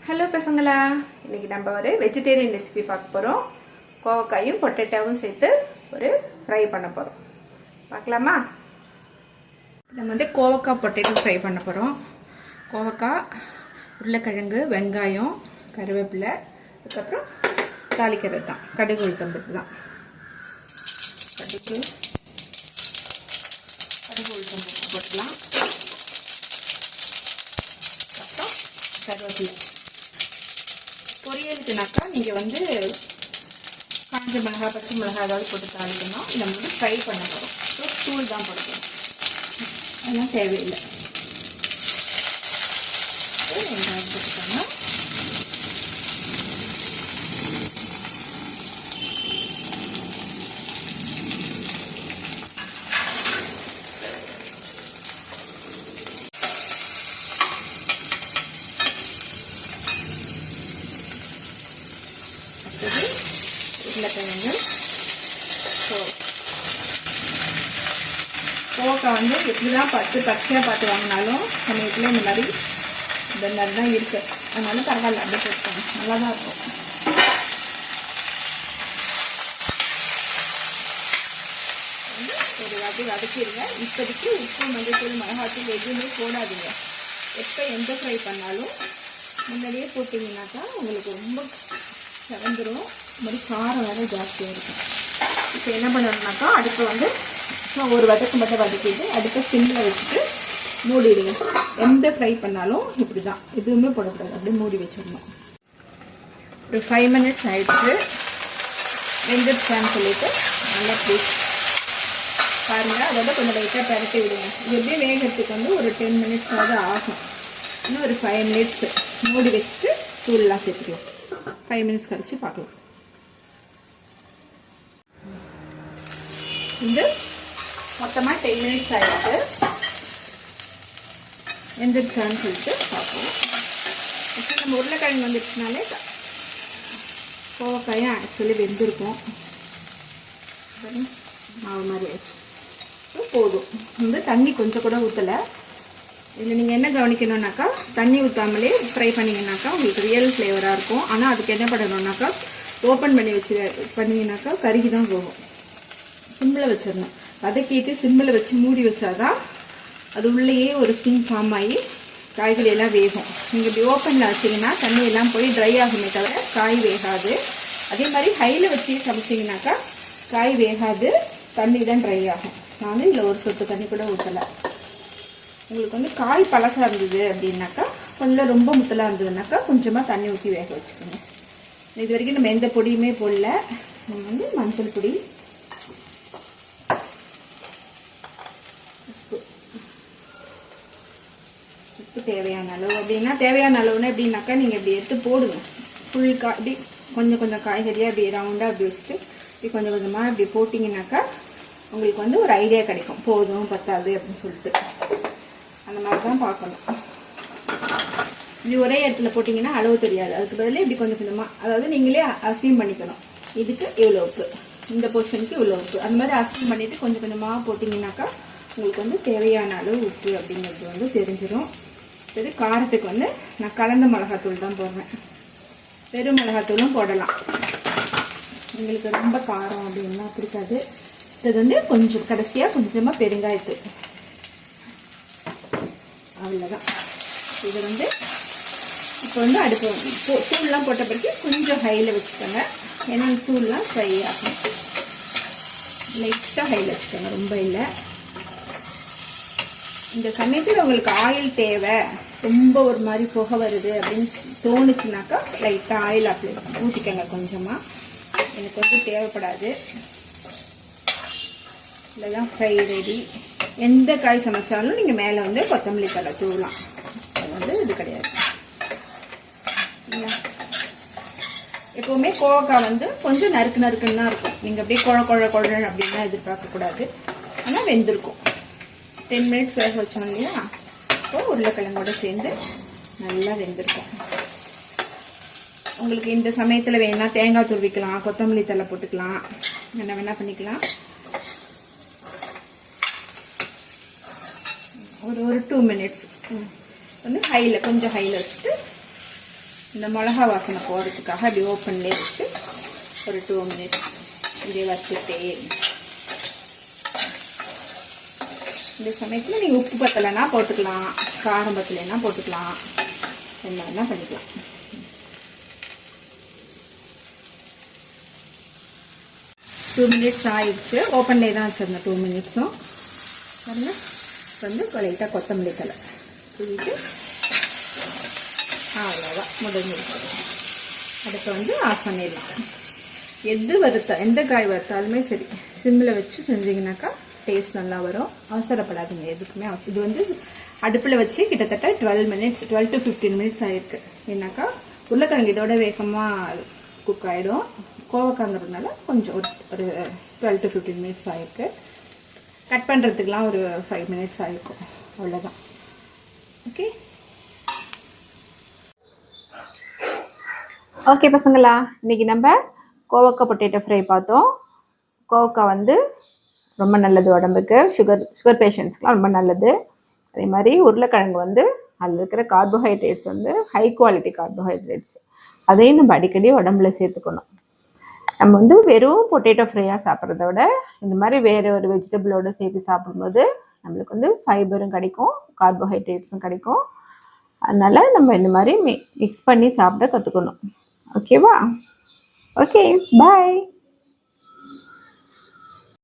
Hello பசங்களா, இன்னைக்கு நம்ம ஒரு வெஜிடேரியன் ரெசிபி பார்க்க போகிறோம். கோவக்காயும் பொட்டேட்டோவும் சேர்த்து ஒரு ஃப்ரை பண்ண போகிறோம். பார்க்கலாமா? நம்ம வந்து கோவக்காய் பொட்டேட்டோ ஃப்ரை பண்ண போகிறோம். கோவக்காய், உருளைக்கிழங்கு, வெங்காயம், கருவேப்பிலை, அதுக்கப்புறம் தாளிக்கிறது தான், கடுகு உளுத்தம்பருப்பு தான். கடுகு உளுத்தம்பருப்பு போட்டுக்கலாம். அப்புறம் கருவேப்பிலை. பொரியலுக்குனாக்கா நீங்கள் வந்து காஞ்ச மிளகாய், பச்சை மிளகாய் ஏதாவது போட்டு தாளிக்கணும். இதை வந்து ஃப்ரை பண்ண போகிறோம். ஸோ தூள் தான் போடுறோம், அதெல்லாம் தேவையில்லை. வெங்காயம் போட்டுக்கோங்க. உருளைக்கிழங்கு, கோவக்காய் வந்து எப்படிதான் பச்சையாக பார்த்து வாங்கினாலும் நம்ம வீட்டில் இந்த மாதிரி தான் இருக்குது. அதனால பரவாயில்ல, அப்படியே போட்டுக்கோங்க, நல்லா தான் இருக்கும். ஒரு வாட்டி வதக்கிடுங்க. இப்போதைக்கு உப்பு, மஞ்சள், மிளகாத்தூள் எதுவுமே போடாதீங்க. எப்போ எந்த ஃப்ரை பண்ணாலும் முன்னாடியே போட்டிங்கனாக்கா உங்களுக்கு ரொம்ப செவந்துடும். இந்த மாதிரி காரம் வேறு ஜாஸ்தியாக இருக்கும். இப்போ என்ன பண்ணணும்னாக்கா அடுப்பை வந்து ஒரு வதக்கு மட்டும் வதக்கிட்டு அடுப்பை சிம்மில் வச்சுட்டு மூடிடுங்க. எந்த ஃப்ரை பண்ணாலும் இப்படி தான், எதுவுமே போடக்கூடாது, அப்படியே மூடி வச்சிடணும். ஒரு 5 minutes ஆயிடுச்சு. வெந்துருச்சான்னு சொல்லிட்டு நல்லா ப்ளீஸ் பாருங்கள். அதோட கொஞ்சம் லைட்டாக பரட்டி விடுங்க. இது எப்படியே வேகிறதுக்கு வந்து ஒரு 10 minutes ஆகும். இன்னும் ஒரு 5 minutes மூடி வச்சுட்டு தூள்லாம் சேர்த்துக்கலாம். 5 minutes கழிச்சு பார்க்கலாம். இது மொத்தமாக 10 minutes ஆகிடுச்சு. எந்திரிச்சான்னு சொல்லிட்டு பார்ப்போம். இப்போ நம்ம உருளைக்கிழங்கு வந்துடுச்சுனாலே கோவக்காயும் ஆக்சுவலி வெந்திருக்கும். மாவு மாதிரி ஆச்சு. ஸோ போதும். வந்து தண்ணி கொஞ்சம் கூட ஊற்றலை. இதில் நீங்கள் என்ன கவனிக்கணுன்னாக்கா, தண்ணி ஊற்றாமலே ஃப்ரை பண்ணிங்கனாக்கா உங்களுக்கு ரியல் ஃப்ளேவராக இருக்கும். ஆனால் அதுக்கு என்ன பண்ணணுன்னாக்கா, ஓப்பன் பண்ணி பண்ணிங்கனாக்கா கருகி தான் போகும். சிம்மில் வச்சிடணும். வதக்கிட்டு சிம்மில் வச்சு மூடி வச்சாதான் அது உள்ளேயே ஒரு ஸ்டிங் ஃபார்ம் ஆகி காய்கறி எல்லாம் வேகும். நீங்கள் இப்படி ஓப்பனில் வச்சிங்கன்னா தண்ணி எல்லாம் போய் ட்ரை ஆகுமே தவிர காய் வேகாது. அதே மாதிரி ஹையில் வச்சு சமைச்சிங்கனாக்கா காய் வேகாது, தண்ணி தான் ட்ரை ஆகும். நான் வந்து இதில் ஒரு சொட்டு தண்ணி கூட ஊற்றலை. உங்களுக்கு வந்து காய் பழசாக இருந்தது அப்படின்னாக்கா, கொஞ்சம் ரொம்ப முத்தலாக இருந்ததுனாக்கா கொஞ்சமாக தண்ணி ஊற்றி வேக வச்சுக்கோங்க. இது வரைக்கும் நம்ம எந்த பொடியுமே போடல. நம்ம வந்து மஞ்சள் பொடி, உப்பு தேவையான அளவு. அப்படின்னா தேவையான அளவுன்னா எப்படின்னாக்கா நீங்கள் இப்படி எடுத்து போடுங்க. ஃபுல் இப்படி கொஞ்சம் கொஞ்சம் காய்கறியாக இப்படி ரவுண்டாக அப்படி வச்சுட்டு இப்படி கொஞ்சம் கொஞ்சமாக இப்படி போட்டிங்கனாக்கா உங்களுக்கு வந்து ஒரு ஐடியா கிடைக்கும், போதும் பத்தாது அப்படின்னு சொல்லிட்டு. அந்த மாதிரி தான் பார்க்கணும். இப்படி ஒரே இடத்துல போட்டிங்கன்னா அளவு தெரியாது. அதுக்கு பதிலாக இப்படி கொஞ்சம் கொஞ்சமாக, அதாவது நீங்களே அசீம் பண்ணிக்கணும். இதுக்கு இவ்வளோ உப்பு, இந்த போர்ஷனுக்கு இவ்வளோ உப்பு, அந்த மாதிரி அசீம் பண்ணிவிட்டு கொஞ்சம் கொஞ்சமாக போட்டிங்கனாக்கா உங்களுக்கு வந்து தேவையான அளவு உப்பு அப்படிங்கிறது வந்து தெரிஞ்சிடும். இது காரத்துக்கு வந்து நான் கலந்த மிளகாத்தூள் தான் போடுறேன். வெறும் மிளகாத்தூளும் போடலாம். உங்களுக்கு ரொம்ப காரம் அப்படின்னா பிடிக்காது. இது வந்து கொஞ்சம் கடைசியாக கொஞ்சமாக பெருங்காயத்தூள், அவ்வளோதான். இது வந்து இப்போ வந்து அடுப்பு தூள்லாம் போட்ட பிறகு கொஞ்சம் ஹையில் வச்சுக்கோங்க. ஏன்னா தூள்லாம் ஃப்ரை ஆகும். லைட்டாக ஹையில் வச்சுக்கோங்க, ரொம்ப இல்லை. இந்த சமயத்தில் உங்களுக்கு ஆயில் தேவை, ரொம்ப ஒரு மாதிரி புகை வருது அப்படின்னு தோணுச்சுனாக்கா லைட்டாக ஆயில் அப்ளை ஊற்றிக்கோங்க கொஞ்சமாக. எனக்கு வந்து தேவைப்படாது. இதெல்லாம் ஃப்ரை ரெடி. எந்த காய் சமைச்சாலும் நீங்கள் மேலே வந்து கொத்தமல்லி தழை தூவலாம். அது வந்து இது கிடையாது. எப்போவுமே கோவக்காய் வந்து கொஞ்சம் நறுக்கு நறுக்குன்னு தான் இருக்கும். நீங்கள் அப்படியே குழ அப்படின்னா எதிர்பார்க்கக்கூடாது. ஆனால் வெந்திருக்கும். 10 minutes வேக வச்சோம் இல்லையா, இப்போ உருளைக்கிழங்கோட சேர்ந்து நல்லா வெந்திருக்கும். உங்களுக்கு இந்த சமயத்தில் வேணா தேங்காய் துருவிக்கலாம், கொத்தமல்லி தழை போட்டுக்கலாம், என்ன வேணா பண்ணிக்கலாம். ஒரு 2 minutes வந்து ஹையில், கொஞ்சம் ஹையில் வச்சுட்டு இந்த மிளகா வாசனை போகிறதுக்காக அப்படி ஓப்பன்லேயே வச்சு ஒரு 2 மினிட்ஸ் இதே வச்சுட்டே. இந்த சமயத்தில் நீங்கள் உப்பு பத்தலைன்னா போட்டுக்கலாம், காரம் பத்தலைன்னா போட்டுக்கலாம், என்ன பண்ணிக்கலாம். டூ மினிட்ஸ் ஆயிடுச்சு. ஓப்பன்லேயே தான் வச்சுருந்தேன் 2 மினிட்ஸும். பாருங்க வந்து லைட்டாக கொத்தமல்லி தலை தூவிட்டு அவ்வளோதான் முடிஞ்சிருக்கு. அடுத்து வந்து ஆஃப் பண்ணிடலாம். எந்த காய் வறுத்தாலுமே சரி சிம்மில் வச்சு செஞ்சிங்கனாக்கா டேஸ்ட் நல்லா வரும். அவசரப்படாதுங்க எதுக்குமே. இது வந்து அடுப்பில் வச்சு கிட்டத்தட்ட 12 to 15 மினிட்ஸ் ஆகிருக்கு. ஏன்னாக்கா உருளைக்கிழங்கு இதோட வேகமாக குக் ஆகிடும். கோவக்காங்கிறதுனால கொஞ்சம் ஒரு 12 to 15 மினிட்ஸ் ஆகிருக்கு. கட் பண்ணுறதுக்கெலாம் ஒரு 5 மினிட்ஸ் ஆகிருக்கும். அவ்வளோதான். ஓகே ஓகே பசங்களா, இன்றைக்கி நம்ம கோவக்காய் பொட்டேட்டோ ஃப்ரை பார்த்தோம். கோவக்காய் வந்து ரொம்ப நல்லது உடம்புக்கு. சுகர் பேஷண்ட்ஸ்க்குலாம் ரொம்ப நல்லது. அதே மாதிரி உருளைக்கிழங்கு வந்து அதில் இருக்கிற கார்போஹைட்ரேட்ஸ் வந்து ஹை குவாலிட்டி கார்போஹைட்ரேட்ஸ். அதையும் நம்ம அடிக்கடி உடம்புல சேர்த்துக்கணும். நம்ம வந்து வெறும் பொட்டேட்டோ ஃப்ரையாக சாப்பிட்றத விட இந்த மாதிரி வேறு ஒரு வெஜிடபிளோடு சேர்த்து சாப்பிடும்போது நம்மளுக்கு வந்து ஃபைபரும் கிடைக்கும், கார்போஹைட்ரேட்ஸும் கிடைக்கும். அதனால் நம்ம இந்த மாதிரி மிக்ஸ் பண்ணி சாப்பிட கற்றுக்கணும். ஓகேவா? ஓகே, பாய்.